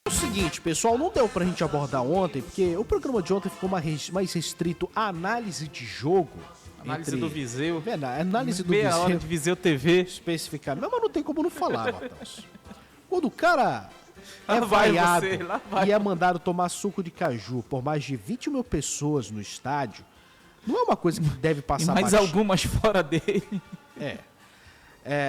O seguinte, pessoal, não deu pra gente abordar ontem, porque o programa de ontem ficou mais restrito à análise de jogo. Análise do Viseu. Análise do Meia hora Viseu. de Viseu TV. Especificamente. Mas não tem como não falar, Matheus. Quando o cara Lá é vai vaiado você, lá vai. e é mandado tomar suco de caju por mais de 20 mil pessoas no estádio, não é uma coisa que deve E passar mais batido. algumas fora dele.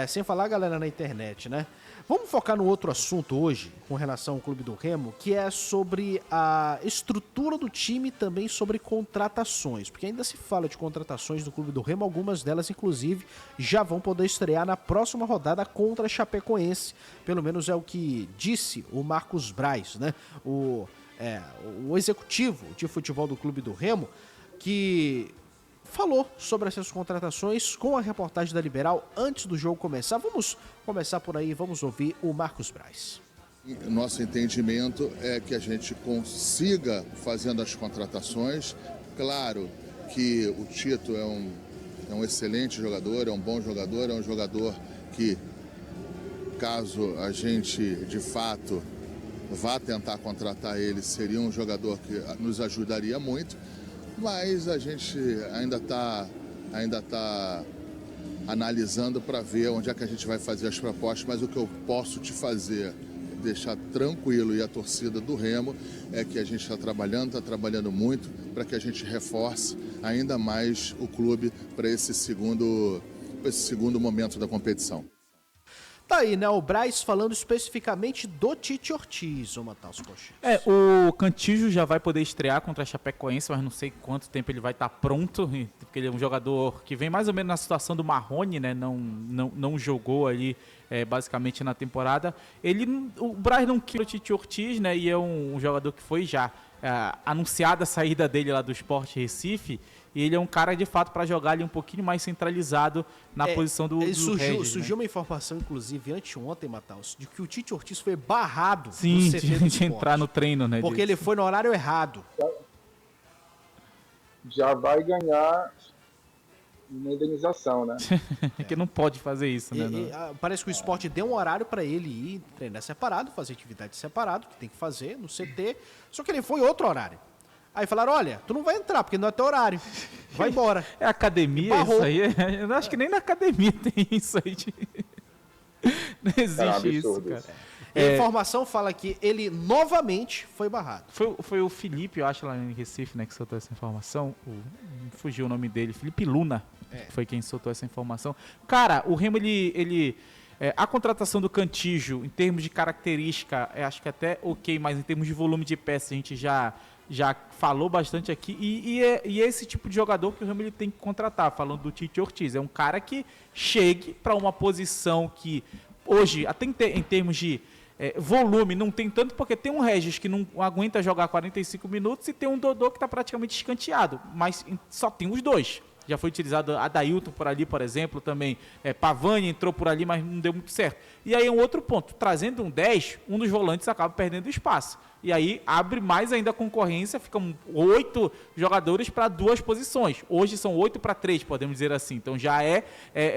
Sem falar a galera na internet, né? Vamos focar no outro assunto hoje, com relação ao Clube do Remo, que é sobre a estrutura do time e também sobre contratações. Porque ainda se fala de contratações do Clube do Remo, algumas delas, inclusive, já vão poder estrear na próxima rodada contra a Chapecoense. Pelo menos é o que disse o Marcos Braz, né? O executivo de futebol do Clube do Remo, que falou sobre essas contratações com a reportagem da Liberal antes do jogo começar. Vamos começar por aí, vamos ouvir o Marcos Braz. Nosso entendimento é que a gente consiga fazendo as contratações. Claro que o Tito é um excelente jogador, é um bom jogador, é um jogador que, caso a gente de fato vá tentar contratar ele, seria um jogador que nos ajudaria muito. Mas a gente ainda está analisando para ver onde é que a gente vai fazer as propostas, mas o que eu posso te fazer, deixar tranquilo, e a torcida do Remo, é que a gente está trabalhando muito para que a gente reforce ainda mais o clube para esse segundo momento da competição. Tá aí, né? O Braz falando especificamente do Tite Ortiz, ô Matheus Coxa. O Cantillo já vai poder estrear contra a Chapecoense, mas não sei quanto tempo ele vai estar pronto, porque ele é um jogador que vem mais ou menos na situação do Marrone, né? Não jogou ali basicamente na temporada. O Braz não quer o Tite Ortiz, né? E é um jogador que foi já anunciada a saída dele lá do Sport Recife. E ele é um cara, de fato, para jogar ali um pouquinho mais centralizado na posição do Regis, surgiu uma informação, inclusive, anteontem, Matheus, de que o Tite Ortiz foi barrado sim, do CT do de entrar no treino, né? porque ele foi no horário errado. Já vai ganhar uma indenização, né? Que não pode fazer isso, né? Parece que o esporte deu um horário para ele ir treinar separado, fazer atividade separado, que tem que fazer no CT, só que ele foi outro horário. Aí falaram, olha, tu não vai entrar, porque não é teu horário. Vai embora. É academia isso aí? Eu acho que nem na academia tem isso aí. Não existe isso, cara. E a informação fala que ele novamente foi barrado. Foi o Felipe, eu acho, lá em Recife, né, que soltou essa informação. Fugiu o nome dele. Felipe Luna foi quem soltou essa informação. Cara, o Remo, a contratação do Cantillo, em termos de característica, acho que até ok, mas em termos de volume de peça, a gente já falou bastante aqui, e é esse tipo de jogador que o Remo ele tem que contratar, falando do Tite Ortiz. É um cara que chegue para uma posição que hoje, até em termos de volume, não tem tanto, porque tem um Regis que não aguenta jogar 45 minutos e tem um Dodô que está praticamente escanteado, mas só tem os dois. Já foi utilizado Adailton por ali, por exemplo, também. Pavani entrou por ali, mas não deu muito certo. E aí é um outro ponto. Trazendo um 10, um dos volantes acaba perdendo espaço. E aí abre mais ainda a concorrência, ficam 8 jogadores para 2 posições. Hoje são 8 para 3, podemos dizer assim. Então já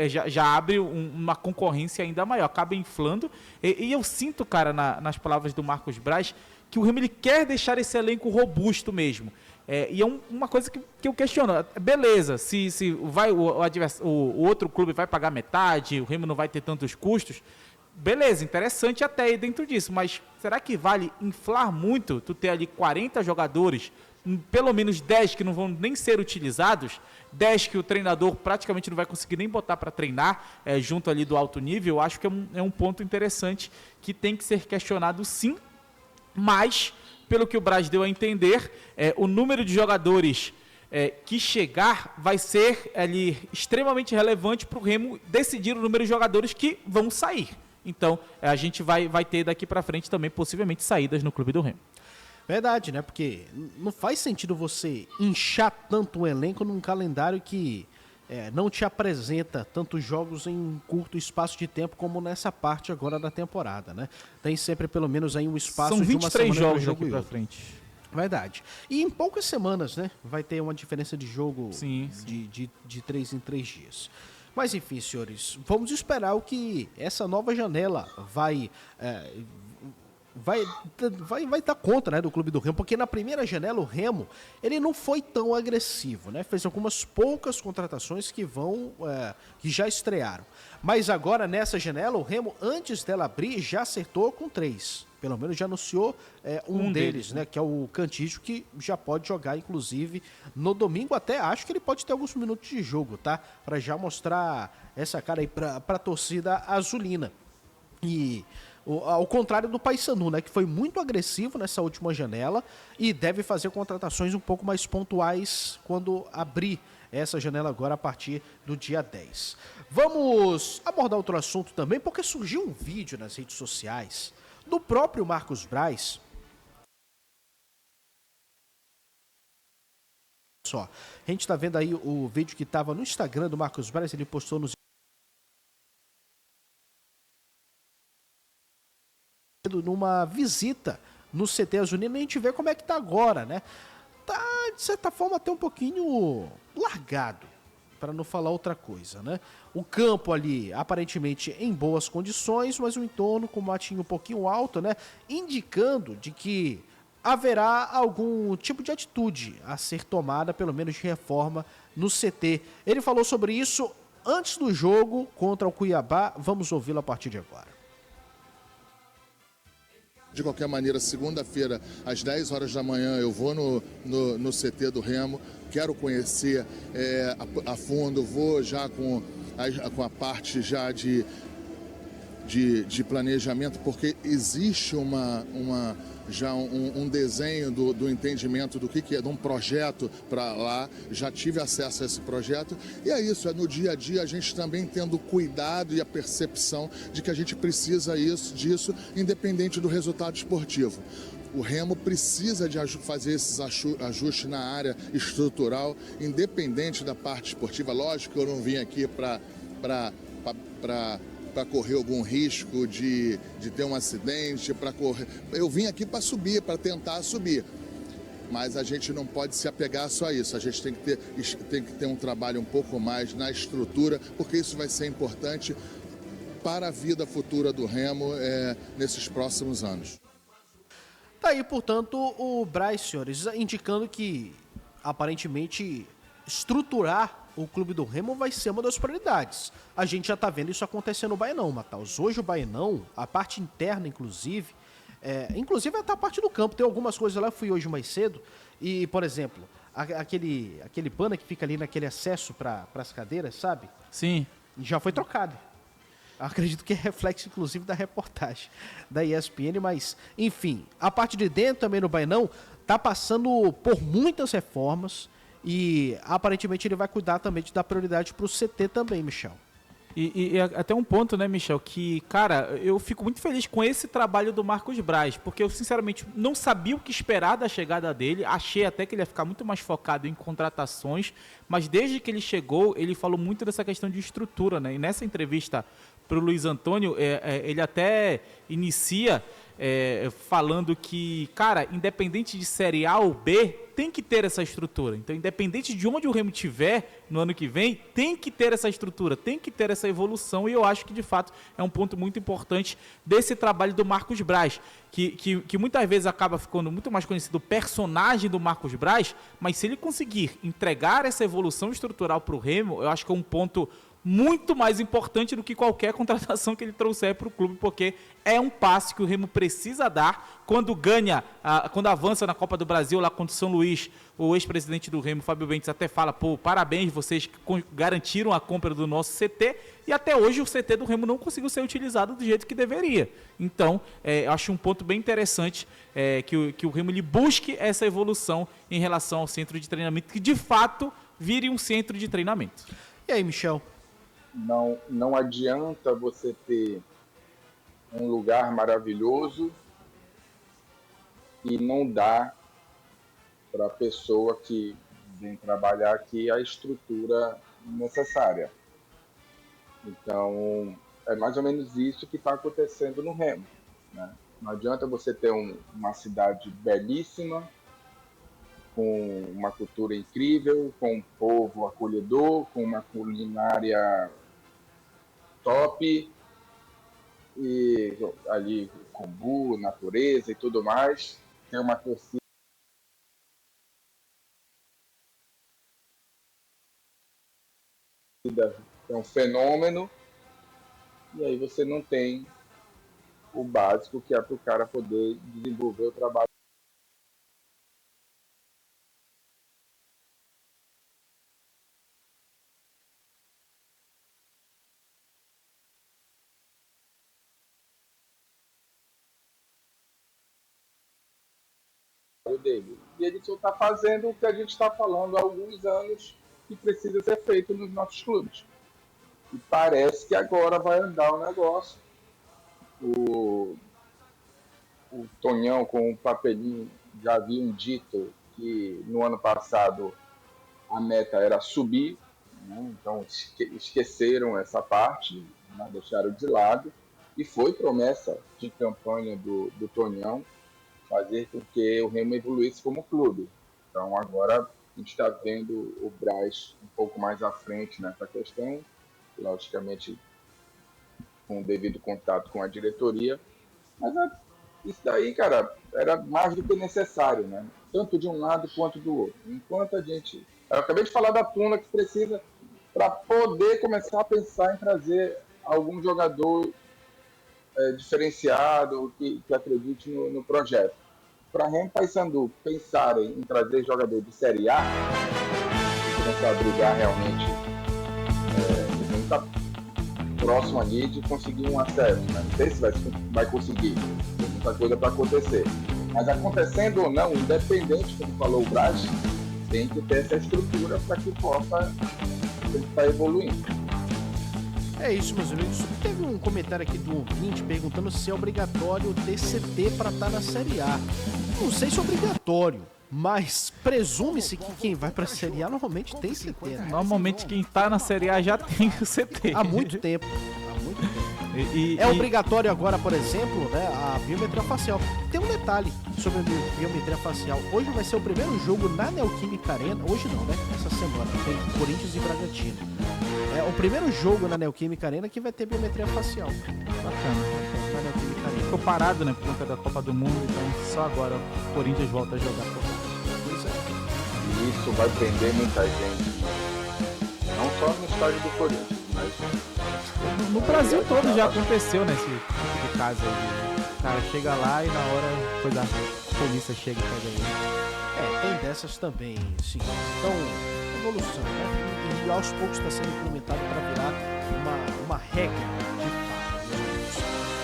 já abre uma concorrência ainda maior, acaba inflando. E eu sinto, cara, nas palavras do Marcos Braz, que o Remo ele quer deixar esse elenco robusto mesmo. E é uma coisa que eu questiono. Beleza, se vai o outro clube vai pagar metade, o Remo não vai ter tantos custos, beleza, interessante até aí dentro disso, mas será que vale inflar muito tu ter ali 40 jogadores, pelo menos 10 que não vão nem ser utilizados, 10 que o treinador praticamente não vai conseguir nem botar para treinar junto ali do alto nível? Eu acho que é um ponto interessante que tem que ser questionado sim, mas pelo que o Braz deu a entender, o número de jogadores que chegar vai ser ali extremamente relevante para o Remo decidir o número de jogadores que vão sair. Então, a gente vai ter daqui para frente também, possivelmente, saídas no Clube do Remo. Verdade, né? Porque não faz sentido você inchar tanto o elenco num calendário que não te apresenta tantos jogos em um curto espaço de tempo como nessa parte agora da temporada, né? Tem sempre pelo menos aí um espaço São de uma semana 23 jogos daqui para pra frente. Verdade. E em poucas semanas, né? Vai ter uma diferença de jogo sim. de 3 em 3 dias. Mas enfim, senhores, vamos esperar o que essa nova janela vai vai dar conta, né, do clube do Remo, porque na primeira janela o Remo ele não foi tão agressivo, né? Fez algumas poucas contratações que que já estrearam. Mas agora nessa janela o Remo, antes dela abrir, já acertou com 3. Pelo menos já anunciou um deles, né? Que é o Cantígio, que já pode jogar, inclusive, no domingo. Até acho que ele pode ter alguns minutos de jogo, tá? Para já mostrar essa cara aí pra torcida azulina. E ao contrário do Paysannu, né, que foi muito agressivo nessa última janela e deve fazer contratações um pouco mais pontuais quando abrir essa janela agora a partir do dia 10. Vamos abordar outro assunto também, porque surgiu um vídeo nas redes sociais do próprio Marcos Braz. Só, a gente tá vendo aí o vídeo que estava no Instagram do Marcos Braz, ele postou nos numa visita no CT Azulino, a gente vê como é que tá agora, né? Tá, de certa forma, até um pouquinho largado, para não falar outra coisa, né? O campo ali, aparentemente em boas condições, mas o entorno com o matinho um pouquinho alto, né? Indicando de que haverá algum tipo de atitude a ser tomada, pelo menos de reforma, no CT. Ele falou sobre isso antes do jogo contra o Cuiabá. Vamos ouvi-lo a partir de agora. De qualquer maneira, segunda-feira, às 10 horas da manhã, eu vou no CT do Remo, quero conhecer a fundo, vou já com a parte já de planejamento, porque existe já um desenho do entendimento do que é, de um projeto para lá, já tive acesso a esse projeto, e é isso, é no dia a dia a gente também tendo cuidado e a percepção de que a gente precisa disso, independente do resultado esportivo. O Remo precisa de fazer esses ajustes na área estrutural, independente da parte esportiva. Lógico que eu não vim aqui para correr algum risco de ter um acidente, eu vim aqui para subir, para tentar subir. Mas a gente não pode se apegar só a isso, a gente tem que ter um trabalho um pouco mais na estrutura, porque isso vai ser importante para a vida futura do Remo nesses próximos anos. Tá aí, portanto, o Braz, senhores, indicando que, aparentemente, estruturar o clube do Remo vai ser uma das prioridades. A gente já tá vendo isso acontecer no Baenão, Matheus. Hoje o Baenão, a parte interna, inclusive até a parte do campo, tem algumas coisas lá, eu fui hoje mais cedo, e, por exemplo, aquele pano que fica ali naquele acesso para as cadeiras, sabe? Sim. Já foi trocado. Acredito que é reflexo, inclusive, da reportagem da ESPN, mas, enfim, a parte de dentro também no Baenão tá passando por muitas reformas e, aparentemente, ele vai cuidar também de dar prioridade pro CT também, Michel. E até um ponto, né, Michel, que, cara, eu fico muito feliz com esse trabalho do Marcos Braz, porque eu, sinceramente, não sabia o que esperar da chegada dele, achei até que ele ia ficar muito mais focado em contratações, mas desde que ele chegou, ele falou muito dessa questão de estrutura, né, e nessa entrevista pro Luiz Antônio, ele até inicia falando que, cara, independente de Série A ou B, tem que ter essa estrutura. Então, independente de onde o Remo tiver no ano que vem, tem que ter essa estrutura, tem que ter essa evolução, e eu acho que, de fato, é um ponto muito importante desse trabalho do Marcos Braz, que muitas vezes acaba ficando muito mais conhecido o personagem do Marcos Braz, mas se ele conseguir entregar essa evolução estrutural para o Remo, eu acho que é um ponto muito mais importante do que qualquer contratação que ele trouxer para o clube, porque é um passo que o Remo precisa dar quando quando avança na Copa do Brasil lá contra o São Luís. O ex-presidente do Remo, Fábio Bentes, até fala, parabéns, vocês garantiram a compra do nosso CT, e até hoje o CT do Remo não conseguiu ser utilizado do jeito que deveria. Então, eu acho um ponto bem interessante que o Remo ele busque essa evolução em relação ao centro de treinamento, que de fato vire um centro de treinamento. E aí, Michel? Não adianta você ter um lugar maravilhoso e não dar para a pessoa que vem trabalhar aqui a estrutura necessária. Então, é mais ou menos isso que está acontecendo no Remo, né? Não adianta você ter uma cidade belíssima, com uma cultura incrível, com um povo acolhedor, com uma culinária top, e ali Combu, natureza e tudo mais, tem uma torcida, é um fenômeno, e aí você não tem o básico que é para o cara poder desenvolver o trabalho dele. E ele só está fazendo o que a gente está falando há alguns anos que precisa ser feito nos nossos clubes. E parece que agora vai andar o negócio. O Tonhão com o papelinho já haviam dito que no ano passado a meta era subir, né? Então esqueceram essa parte, né? Deixaram de lado, e foi promessa de campanha do Tonhão fazer com que o Remo evoluísse como clube. Então agora a gente está vendo o Braz um pouco mais à frente nessa questão, logicamente com o devido contato com a diretoria, mas isso daí, cara, era mais do que necessário, né? Tanto de um lado quanto do outro. Enquanto a gente... Eu acabei de falar da Tuna que precisa para poder começar a pensar em trazer algum jogador diferenciado, que acredite no projeto. Para Remo e Paysandu pensarem em trazer jogador de Série A, e começar a brigar realmente, a gente está próximo ali de conseguir um acesso, né? Não sei se vai conseguir, tem muita coisa para acontecer. Mas acontecendo ou não, independente, como falou o Braz, tem que ter essa estrutura para que possa estar evoluindo. É isso, meus amigos. Teve um comentário aqui do ouvinte perguntando se é obrigatório ter CT para estar na Série A. Não sei se é obrigatório, mas presume-se que quem vai para a Série A normalmente tem CT. Né? Normalmente quem tá na Série A já tem o CT. Há muito tempo. Obrigatório agora, por exemplo, né, a biometria facial. Tem um detalhe sobre a biometria facial. Hoje vai ser o primeiro jogo na Neoquímica Arena. Hoje não, né? Essa semana. Tem Corinthians e Bragantino. É o primeiro jogo na Neoquímica Arena que vai ter biometria facial. Bacana. Na Neoquímica Arena. Ficou parado, né? Por conta da Copa do Mundo. Então só agora o Corinthians volta a jogar. Pois é. E isso vai prender muita gente. Não só no estádio do Corinthians, mas... No Brasil todo já aconteceu, né? Esse tipo de caso aí. O cara chega lá e na hora depois a polícia chega e pega ele. Tem dessas também, sim. Então, evolução, né? E aos poucos está sendo implementado para virar uma regra de fato.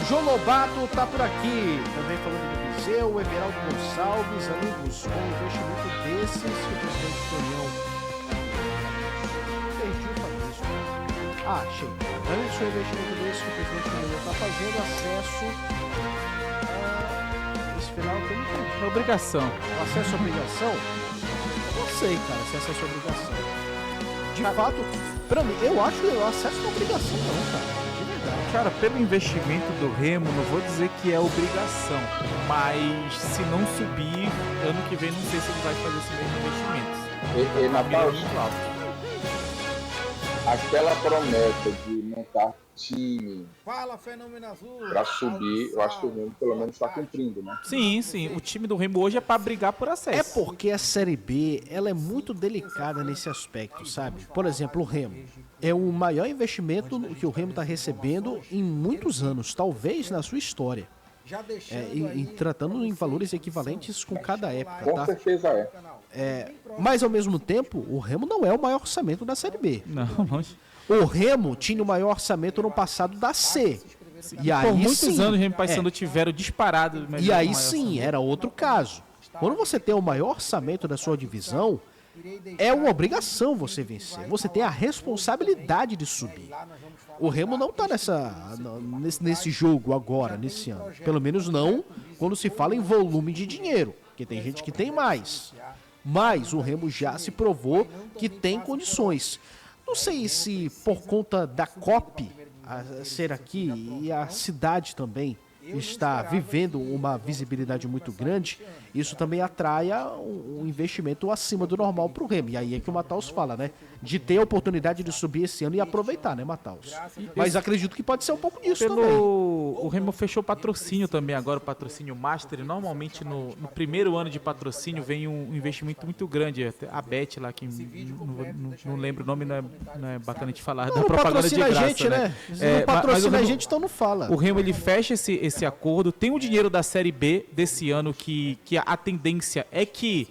João Lobato tá por aqui, também falando do Viseu, o Everaldo Gonçalves, amigos, com um investimento desses, o presidente da União. Perdi o Fabrício. Achei. Antes do investimento desse que o presidente da União está fazendo, acesso a... Esse final tem É obrigação. acesso à obrigação? Não sei, cara, se é acesso à obrigação. De fato, pra mim, eu acho que o acesso não é obrigação não, cara. De verdade. Cara, pelo investimento do Remo, não vou dizer que é obrigação, mas se não subir, ano que vem não sei se ele vai fazer esse mesmo investimento. E Natal, aquela promessa de montar time para subir, eu acho que o Remo pelo menos está cumprindo, né? Sim, sim. O time do Remo hoje é para brigar por acesso. É porque a Série B, ela é muito delicada nesse aspecto, sabe? Por exemplo, o Remo. É o maior investimento que o Remo está recebendo em muitos anos, talvez na sua história. E tratando em valores equivalentes com cada época, Com tá? certeza Mas ao mesmo tempo, o Remo não é o maior orçamento da Série B. Não, longe. O Remo tinha o maior orçamento no passado da C. E aí Por muitos sim, anos o Remo e Paysandu tiveram disparado. E aí sim, era outro caso. Quando você tem o maior orçamento da sua divisão, é uma obrigação você vencer. Você tem a responsabilidade de subir. O Remo não está nesse jogo agora, nesse ano. Pelo menos não quando se fala em volume de dinheiro, porque tem gente que tem mais. Mas o Remo já se provou que tem condições. Não sei se por conta da COP ser aqui e a cidade também está vivendo uma visibilidade muito grande, isso também atrai um investimento acima do normal para o Remo. E aí é que o Mataus fala, né? De ter a oportunidade de subir esse ano e aproveitar, né, Mataus? Mas acredito que pode ser um pouco disso também. O Remo fechou patrocínio também agora, o patrocínio Master. Normalmente no primeiro ano de patrocínio vem um investimento muito grande. A Bet lá, que não lembro o nome, não é bacana de falar, da propaganda de graça, a gente, né? É, não patrocina mas a gente, então não fala. O Remo ele fecha esse acordo, tem o dinheiro da Série B desse ano que a tendência é que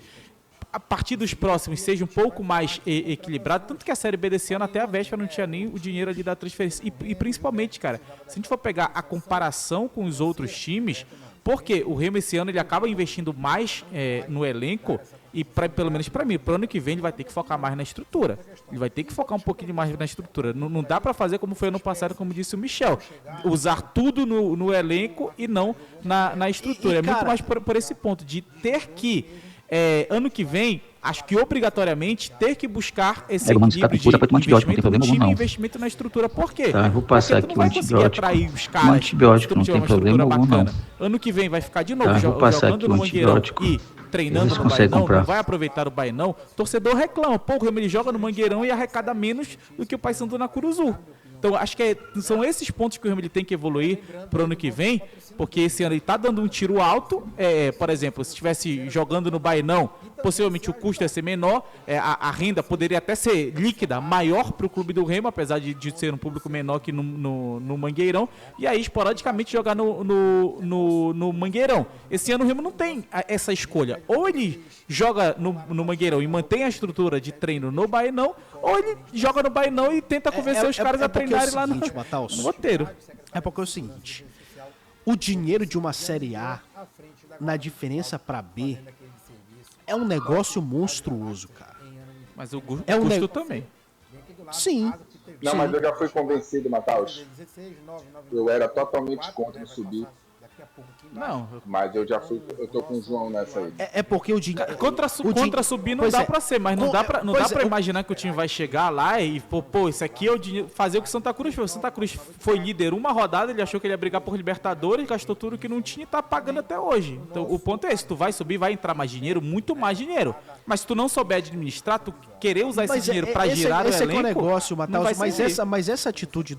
a partir dos próximos seja um pouco mais equilibrado, tanto que a Série B desse ano até a véspera não tinha nem o dinheiro ali da transferência. E principalmente, cara, se a gente for pegar a comparação com os outros times, porque o Remo esse ano ele acaba investindo mais no elenco e pelo menos para mim, pro ano que vem ele vai ter que focar mais na estrutura. Ele vai ter que focar um pouquinho mais na estrutura. Não dá para fazer como foi ano passado, como disse o Michel. Usar tudo no elenco e não na estrutura. Cara, muito mais por esse ponto de ter que ano que vem, acho que obrigatoriamente ter que buscar esse equilíbrio de investimento no time e investimento na estrutura. Por quê? Tá, eu vou passar aqui o antibiótico. Um antibiótico não tem problema algum, não. Ano que vem vai ficar de novo jogando no Mangueirão e treinando no Bainão, não vai aproveitar o Bainão. Torcedor reclama, pô, o Remo ele joga no Mangueirão e arrecada menos do que o Paysandu na Curuzu. Então, acho que são esses pontos que o Remo ele tem que evoluir pro ano que vem, porque esse ano ele tá dando um tiro alto. Por exemplo, se estivesse jogando no Bainão, possivelmente o custo ia ser menor, a renda poderia até ser líquida, maior para o clube do Remo, apesar de ser um público menor que no Mangueirão, e aí esporadicamente jogar no Mangueirão. Esse ano o Remo não tem essa escolha. Ou ele joga no Mangueirão e mantém a estrutura de treino no Bainão, ou ele joga no Bainão e tenta convencer os caras a treinarem lá no roteiro. É porque é o seguinte, o dinheiro de uma Série A na diferença para B é um negócio monstruoso, cara. Mas o custo também. Sim. Não, mas eu já fui convencido, Mataus. Eu era totalmente contra subir. Não. Mas eu tô com o João nessa aí. É porque o dinheiro... Contra subir não dá pra ser, mas não dá pra imaginar que o time vai chegar lá e, pô, isso aqui é o dinheiro, fazer o que o Santa Cruz fez. O Santa Cruz foi líder uma rodada, ele achou que ele ia brigar por Libertadores, gastou tudo que não tinha e tá pagando até hoje. Então, o ponto é esse, tu vai subir, vai entrar mais dinheiro, muito mais dinheiro. Mas se tu não souber administrar, tu querer usar esse dinheiro pra girar o elenco... Esse é o negócio, Mataus, mas essa atitude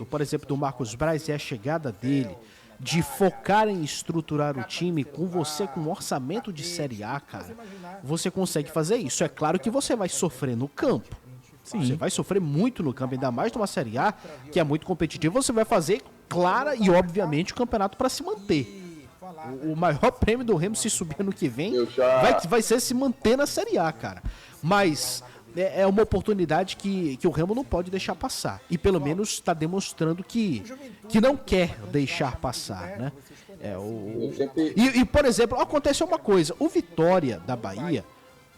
por exemplo, do Marcos Braz e a chegada dele, de focar em estruturar o time com você com um orçamento de Série A, cara, você consegue fazer isso. É claro que você vai sofrer no campo. Sim. Você vai sofrer muito no campo, ainda mais numa Série A, que é muito competitiva. Você vai fazer, clara e obviamente, o campeonato para se manter. O maior prêmio do Remo, se subir ano que vem, vai ser se manter na Série A, cara. Mas... é uma oportunidade que o Remo não pode deixar passar. E pelo menos está demonstrando que não quer deixar passar, né? E, por exemplo, acontece uma coisa. O Vitória da Bahia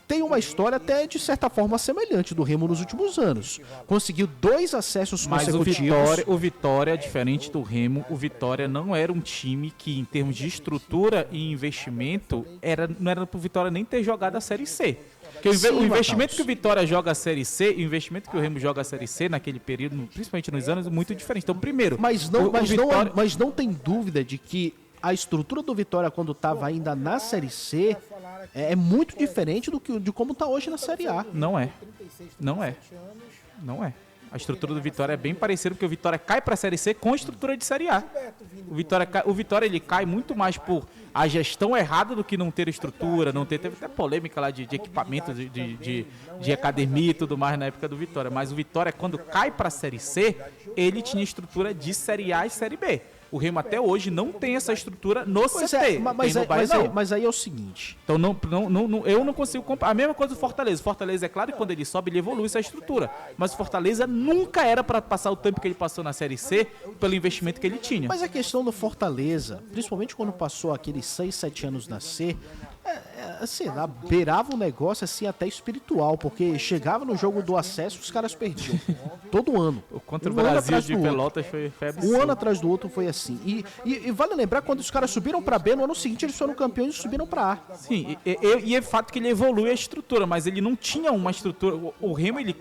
tem uma história até, de certa forma, semelhante do Remo nos últimos anos. Conseguiu 2 acessos consecutivos. Mas o Vitória, diferente do Remo, o Vitória não era um time que, em termos de estrutura e investimento, não era pro Vitória nem ter jogado a Série C. Porque o investimento que o Vitória joga a Série C e o investimento que o Remo joga a Série C naquele período, principalmente nos anos, é muito diferente. Então, primeiro... Mas não tem dúvida de que a estrutura do Vitória, quando estava ainda na Série C, é muito diferente de como está hoje na Série A. Não é. A estrutura do Vitória é bem parecida, porque o Vitória cai para a Série C com a estrutura de Série A. O Vitória ele cai muito mais por a gestão errada do que não ter estrutura, teve até polêmica lá de equipamento, de academia e tudo mais na época do Vitória. Mas o Vitória, quando cai para a Série C, ele tinha estrutura de Série A e Série B. O Remo até hoje não tem essa estrutura no CT. Mas aí é o seguinte. Então eu não consigo comparar. A mesma coisa do Fortaleza. O Fortaleza, é claro que quando ele sobe, ele evolui essa estrutura. Mas o Fortaleza nunca era para passar o tempo que ele passou na Série C pelo investimento que ele tinha. Mas a questão do Fortaleza, principalmente quando passou aqueles 6, 7 anos na C, sei lá, beirava um negócio assim até espiritual, porque chegava no jogo do acesso os caras perdiam. Todo ano. Contra o Brasil de Pelotas foi absurdo. Um ano atrás do outro foi assim. E vale lembrar, quando os caras subiram pra B, no ano seguinte eles foram campeões e subiram pra A. Sim, e é fato que ele evolui a estrutura, mas ele não tinha uma estrutura. O Remo, ele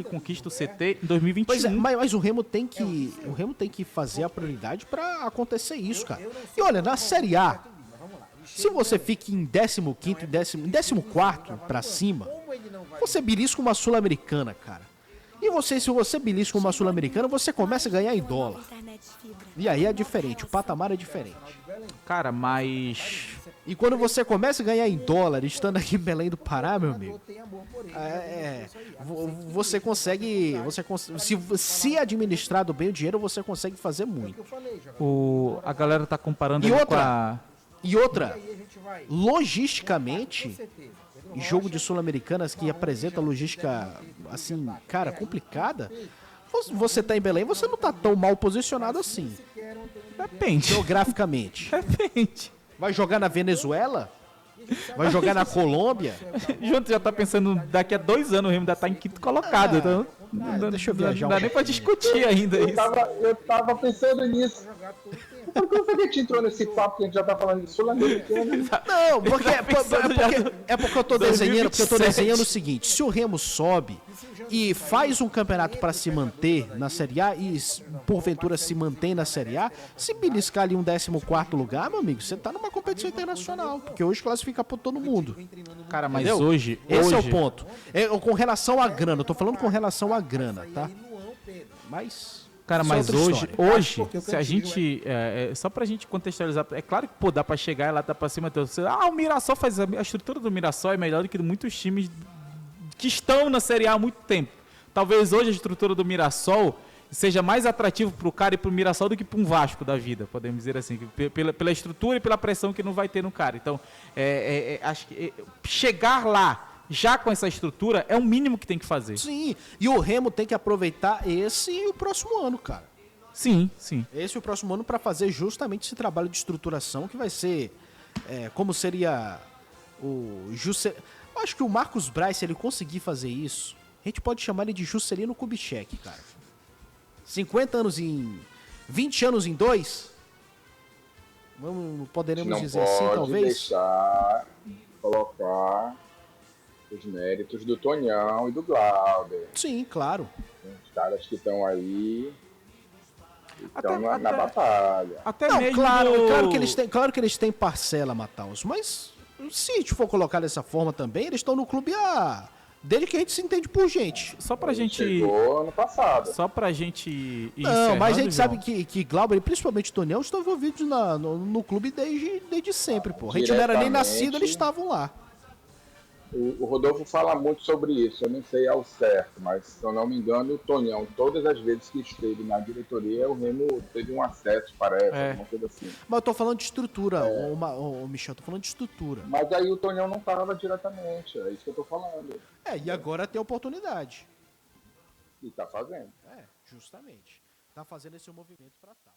conquista o CT em 2021. Pois é, mas o Remo tem que fazer a prioridade pra acontecer isso, cara. E olha, na Série A, se você fica em 15º, em 14º pra cima, você belisca uma Sul-Americana, cara. E se você belisca uma Sul-Americana, você começa a ganhar em dólar. E aí é diferente, o patamar é diferente. Cara, mas... E quando você começa a ganhar em dólar, estando aqui em Belém do Pará, meu amigo, você consegue, se administrado bem o dinheiro, você consegue fazer muito. A galera tá comparando ele com a... E outra, logisticamente, jogo de Sul-Americanas que apresenta logística, assim, cara, complicada, você tá em Belém, você não tá tão mal posicionado assim. Depende. Geograficamente. Depende. Vai jogar na Venezuela? Vai jogar na Colômbia? Junto já tá pensando, daqui a 2 anos o Remo ainda tá em 5º colocado, então... Deixa eu viajar. Não dá nem pra discutir ainda isso. Eu tava pensando nisso. Por que a gente entrou nesse papo que a gente já tá falando de Sul-Americana? Não, porque eu tô desenhando, o seguinte, se o Remo sobe e faz um campeonato pra se manter na Série A e porventura se mantém na Série A, se beliscar ali um 14º lugar, meu amigo, você tá numa competição internacional, porque hoje classifica por todo mundo. Cara, mas entendeu? hoje... Esse é o ponto. Com relação à grana, eu tô falando com relação à grana, tá? Mas... Cara, mas hoje, se a gente, só pra gente contextualizar, é claro que, pô, dá pra chegar lá, dá pra cima, o Mirassol faz, a estrutura do Mirassol é melhor do que muitos times que estão na Série A há muito tempo. Talvez hoje a estrutura do Mirassol seja mais atrativo pro cara e pro Mirassol do que pra um Vasco da vida, podemos dizer assim, pela estrutura e pela pressão que não vai ter no cara. Então, acho que chegar lá, já com essa estrutura, é o mínimo que tem que fazer. Sim, e o Remo tem que aproveitar esse e o próximo ano, cara. Sim, sim. Esse e o próximo ano para fazer justamente esse trabalho de estruturação que vai ser, como seria o Juscelino. Eu acho que o Marcos Braz, se ele conseguir fazer isso, a gente pode chamar ele de Juscelino Kubitschek, cara. 50 anos em... 20 anos em 2? Poderemos dizer assim, talvez? Não pode deixar colocar os méritos do Tonhão e do Glauber. Sim, claro. Os caras que estão aí estão na batalha. Até não, mesmo... claro que eles têm parcela, Mataus, mas se a gente for colocar dessa forma também, eles estão no clube desde que a gente se entende por gente. Só pra gente... Chegou ano passado. Só pra gente ir não, mas a gente João. sabe que Glauber, e principalmente Tonhão, estão envolvidos no clube desde sempre, pô. A gente não era nem nascido, eles estavam lá. O Rodolfo fala muito sobre isso, eu não sei ao certo, mas se eu não me engano, o Tonhão, todas as vezes que esteve na diretoria, o Remo teve um acesso, parece, alguma coisa assim. Mas eu tô falando de estrutura, Michel, eu tô falando de estrutura. Mas aí o Tonhão não estava diretamente, é isso que eu tô falando. E agora tem oportunidade. E tá fazendo. Justamente. Tá fazendo esse movimento pra tal.